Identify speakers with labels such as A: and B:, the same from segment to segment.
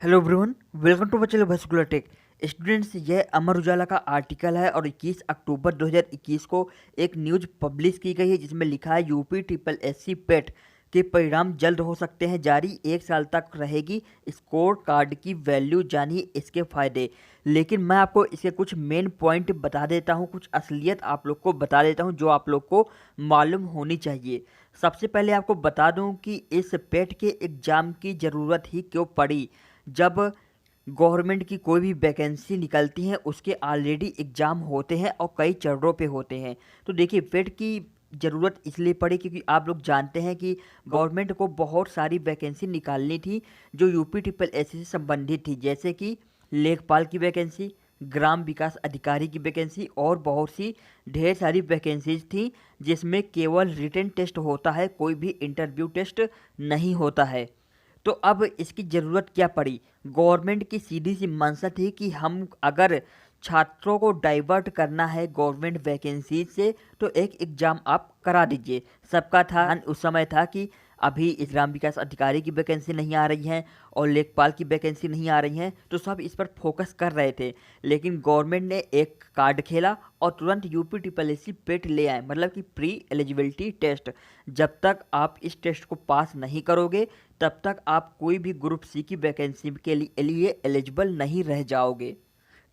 A: Hello everyone, welcome to बच्चे vascular take. Students, यह अमर उजाला का आर्टिकल है और 21 अक्टूबर 2021 को एक न्यूज़ पब्लिश की गई है जिसमें लिखा है यूपी ट्रिपल एससी पेट के परिणाम जल्द हो सकते हैं जारी, 1 साल तक रहेगी स्कोर कार्ड की वैल्यू, जानिए इसके फ़ायदे। लेकिन मैं आपको इसके कुछ मेन पॉइंट बता देता हूँ, कुछ असलियत आप लोग को बता देता हूँ जो आप लोग को मालूम होनी चाहिए। सबसे पहले आपको बता दूँ कि इस पेट के एग्ज़ाम की ज़रूरत ही क्यों पड़ी। जब गवर्नमेंट की कोई भी वैकेंसी निकलती है उसके ऑलरेडी एग्ज़ाम होते हैं और कई चरणों पे होते हैं। तो देखिए, पेट की ज़रूरत इसलिए पड़ी क्योंकि आप लोग जानते हैं कि गवर्नमेंट को बहुत सारी वैकेंसी निकालनी थी जो यूपी ट्रिपल एस से संबंधित थी, जैसे कि लेखपाल की वैकेंसी, ग्राम विकास अधिकारी की वैकेंसी और बहुत सी ढेर सारी वैकेंसीज थी जिसमें केवल रिटन टेस्ट होता है, कोई भी इंटरव्यू टेस्ट नहीं होता है। तो अब इसकी ज़रूरत क्या पड़ी? गवर्नमेंट की सीधी सी मंशा थी कि हम अगर छात्रों को डाइवर्ट करना है गवर्नमेंट वैकेंसी से तो एक एग्ज़ाम आप करा दीजिए। सबका था उस समय था कि अभी इस ग्राम विकास अधिकारी की वैकेंसी नहीं आ रही है और लेखपाल की वैकेंसी नहीं आ रही है, तो सब इस पर फोकस कर रहे थे। लेकिन गवर्नमेंट ने एक कार्ड खेला और तुरंत यूपी ट्रिपल एस सी पेट ले आए, मतलब कि प्री एलिजिबिलिटी टेस्ट। जब तक आप इस टेस्ट को पास नहीं करोगे तब तक आप कोई भी ग्रुप सी की वैकेंसी के लिए एलिजिबल नहीं रह जाओगे।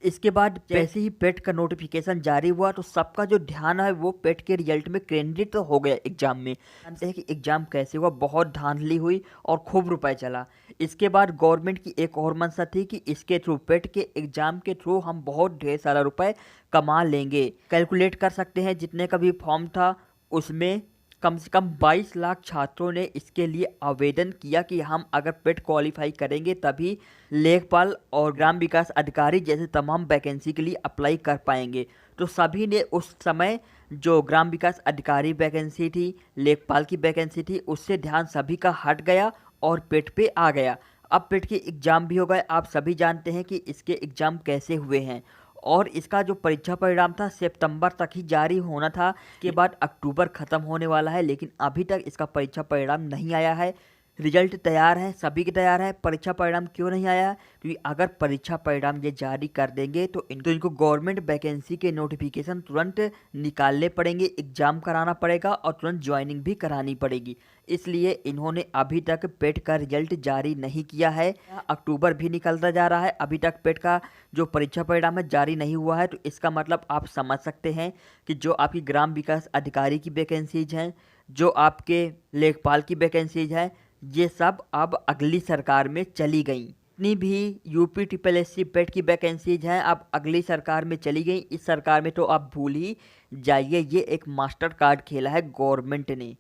A: इसके बाद जैसे ही पेट का नोटिफिकेशन जारी हुआ तो सबका जो ध्यान है वो पेट के रिजल्ट में केंद्रित तो हो गया एग्जाम में। जानते हैं कि एग्जाम कैसे हुआ, बहुत धांधली हुई और खूब रुपए चला। इसके बाद गवर्नमेंट की एक और मंशा थी कि इसके थ्रू, पेट के एग्जाम के थ्रू हम बहुत ढेर सारा रुपए कमा लेंगे। कैलकुलेट कर सकते हैं जितने का भी फॉर्म था उसमें कम से कम 22 लाख छात्रों ने इसके लिए आवेदन किया कि हम अगर पेट क्वालिफाई करेंगे तभी लेखपाल और ग्राम विकास अधिकारी जैसे तमाम वैकेंसी के लिए अप्लाई कर पाएंगे। तो सभी ने उस समय जो ग्राम विकास अधिकारी वैकेंसी थी, लेखपाल की वैकेंसी थी, उससे ध्यान सभी का हट गया और पेट पे आ गया। अब पेट के एग्ज़ाम भी हो गए। आप सभी जानते हैं कि इसके एग्ज़ाम कैसे हुए हैं और इसका जो परीक्षा परिणाम था सितंबर तक ही जारी होना था, के बाद अक्टूबर ख़त्म होने वाला है, लेकिन अभी तक इसका परीक्षा परिणाम नहीं आया है। रिजल्ट तैयार है, सभी के तैयार है, परीक्षा परिणाम क्यों नहीं आया? क्योंकि अगर परीक्षा परिणाम ये जारी कर देंगे तो इनको गवर्नमेंट वैकेंसी के नोटिफिकेशन तुरंत निकालने पड़ेंगे, एग्जाम कराना पड़ेगा और तुरंत ज्वाइनिंग भी करानी पड़ेगी। इसलिए इन्होंने अभी तक पेट का रिजल्ट जारी नहीं किया है। अक्टूबर भी निकलता जा रहा है, अभी तक पेट का जो परीक्षा परिणाम है जारी नहीं हुआ है। तो इसका मतलब आप समझ सकते हैं कि जो आपकी ग्राम विकास अधिकारी की वैकेंसीज हैं, जो आपके लेखपाल की वैकेंसीज हैं, ये सब अब अगली सरकार में चली गई। जितनी भी यूपी ट्रिपल एस सी पेट की वैकेंसीज हैं अब अगली सरकार में चली गई। इस सरकार में तो आप भूल ही जाइए, ये एक मास्टर कार्ड खेला है गवर्नमेंट ने।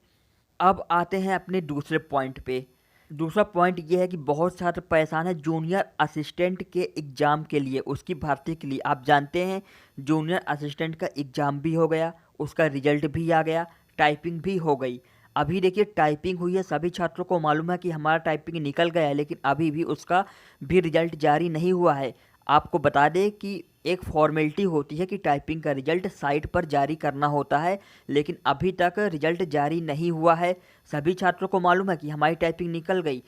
A: अब आते हैं अपने दूसरे पॉइंट पे। दूसरा पॉइंट ये है कि बहुत छात्र परेशान है जूनियर असिस्टेंट के एग्ज़ाम के लिए, उसकी भर्ती के लिए। आप जानते हैं जूनियर असिस्टेंट का एग्ज़ाम भी हो गया, उसका रिजल्ट भी आ गया, टाइपिंग भी हो गई। अभी देखिए टाइपिंग हुई है, सभी छात्रों को मालूम है कि हमारा टाइपिंग निकल गया है, लेकिन अभी भी उसका भी रिजल्ट जारी नहीं हुआ है। आपको बता दें कि एक फॉर्मेलिटी होती है कि टाइपिंग का रिजल्ट साइट पर जारी करना होता है, लेकिन अभी तक रिजल्ट जारी नहीं हुआ है। सभी छात्रों को मालूम है कि हमारी टाइपिंग निकल गई,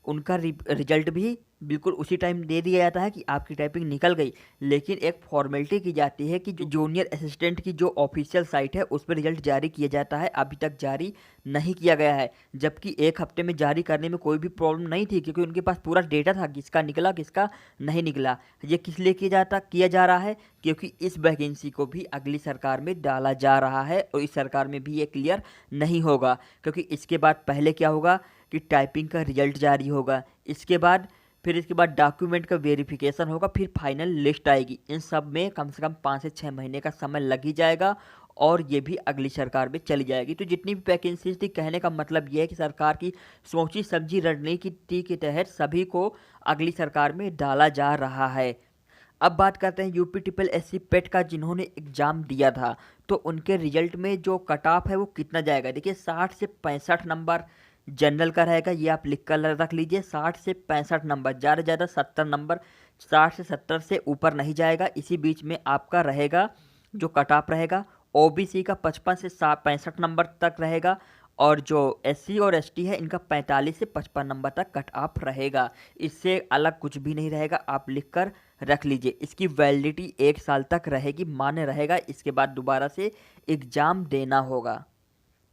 A: उनका रिजल्ट भी बिल्कुल उसी टाइम दे दिया जाता है कि आपकी टाइपिंग निकल गई। लेकिन एक फॉर्मेलिटी की जाती है कि जो जूनियर असिस्टेंट की जो ऑफिशियल साइट है उस पर रिजल्ट जारी किया जाता है, अभी तक जारी नहीं किया गया है। जबकि एक हफ्ते में जारी करने में कोई भी प्रॉब्लम नहीं थी क्योंकि उनके पास पूरा डेटा था किसका निकला किसका नहीं निकला। ये किस लिए किया जा रहा है? क्योंकि इस वैकेंसी को भी अगली सरकार में डाला जा रहा है और इस सरकार में भी ये क्लियर नहीं होगा, क्योंकि इसके बाद पहले क्या होगा कि टाइपिंग का रिजल्ट जारी होगा, इसके बाद डॉक्यूमेंट का वेरिफिकेशन होगा, फिर फाइनल लिस्ट आएगी। इन सब में कम से कम 5 से 6 महीने का समय लग ही जाएगा और ये भी अगली सरकार में चली जाएगी। तो जितनी भी वैकेंसीज थी, कहने का मतलब ये है कि सरकार की सोची समझी रणनीति के तहत सभी को अगली सरकार में डाला जा रहा है। अब बात करते हैं यूपी ट्रिपल एस सी पेट का, जिन्होंने एग्ज़ाम दिया था तो उनके रिजल्ट में जो कट ऑफ है वो कितना जाएगा। देखिए 60 से 65 नंबर जनरल का रहेगा, ये आप लिख कर रख लीजिए। 60 से 65 नंबर, ज़्यादा से ज़्यादा 70 नंबर, 60 से 70 से ऊपर नहीं जाएगा, इसी बीच में आपका रहेगा जो कट ऑफ रहेगा। ओबीसी का 55 से 65 नंबर तक रहेगा और जो एससी और एसटी है इनका 45 से 55 नंबर तक कट ऑफ रहेगा। इससे अलग कुछ भी नहीं रहेगा, आप लिख कर रख लीजिए। इसकी वैलिडिटी 1 साल तक रहेगी, मान्य रहेगा। इसके बाद दोबारा से एग्ज़ाम देना होगा।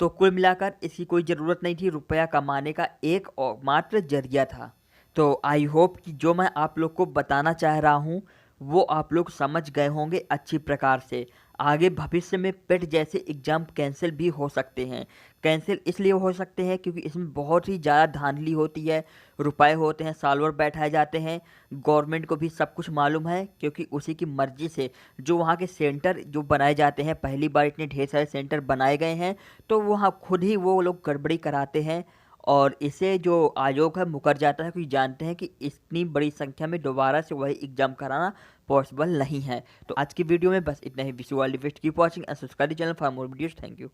A: तो कुल मिलाकर इसकी कोई ज़रूरत नहीं थी, रुपया कमाने का एक और मात्र जरिया था। तो आई होप कि जो मैं आप लोग को बताना चाह रहा हूँ वो आप लोग समझ गए होंगे अच्छी प्रकार से। आगे भविष्य में पेट जैसे एग्ज़ाम कैंसिल भी हो सकते हैं। कैंसिल इसलिए हो सकते हैं क्योंकि इसमें बहुत ही ज़्यादा धांधली होती है, रुपए होते हैं, साल भर बैठाए जाते हैं। गवर्नमेंट को भी सब कुछ मालूम है क्योंकि उसी की मर्ज़ी से जो वहाँ के सेंटर जो बनाए जाते हैं, पहली बार इतने ढेर सारे सेंटर बनाए गए हैं, तो वहाँ खुद ही वो लोग गड़बड़ी कराते हैं और इसे जो आयोग है मुकर जाता है क्योंकि जानते हैं कि इतनी बड़ी संख्या में दोबारा से वही एग्ज़ाम कराना पॉसिबल नहीं है। तो आज की वीडियो में बस इतना ही। Wish you all the best, keep watching and subscribe the channel for more videos. Thank you.